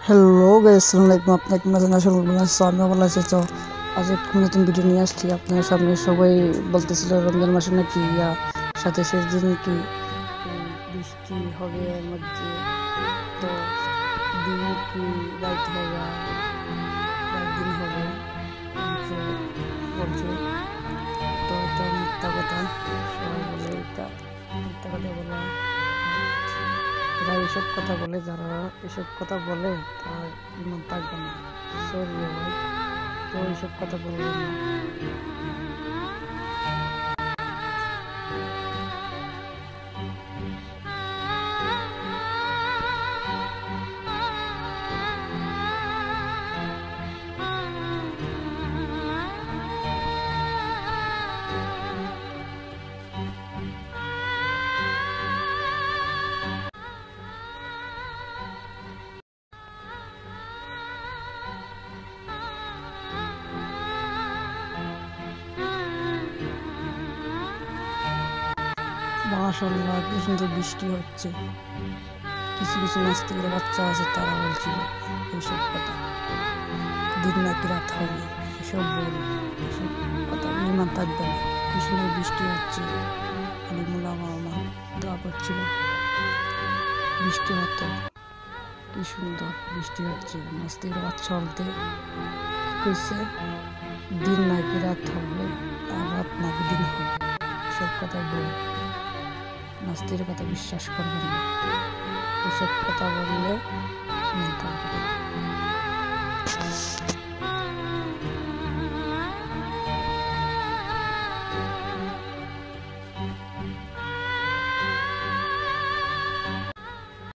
Hello guys, আসসালামু আলাইকুম। আপনারা কেমন আছেন? আশা করি ভালো আছেন। আমিও ভালো আছি। তো আজ একটা নতুন ভিডিও নিয়ে আসছি আপনাদের সামনে। সবাই বলতেছিল রমজান মাসে নাকি সাথে শেষ দিন কি বৃষ্টি হবে এর মধ্যে। তো দিন কি রাত হবে, রাত দিন হবে যে বলছে। তো এটা মিথ্যা কথা, সবাই বলে এটা মিথ্যা কথা বলে। এরা এইসব কথা বলে, যারা এসব কথা বলে তার ইমান থাকবে না। সরি ভাই, কেউ এইসব কথা বলবেন না। মাশাআল্লাহ, কি সুন্দর বৃষ্টি হচ্ছে। কিছু কিছু নাস্তিকের বাচ্চা আছে, তারা বলছিল এইসব কথা, দিন নাকি রাত হবে, এসব বল, এসব কথা ইমান থাকবে না। কি সুন্দর বৃষ্টি হচ্ছে, আলিমুল আমার দোয়া করছিল বৃষ্টি হতো। কি সুন্দর বৃষ্টি হচ্ছে। নাস্তিকের বাচ্চা বলতে কইছে দিন নাকি রাত হবে, আর রাত নাকি দিন হবে। এসব কথা বল, নাস্তিকের কথা বিশ্বাস করবেন না। এসব কথা বললে ইমান থাকবে না।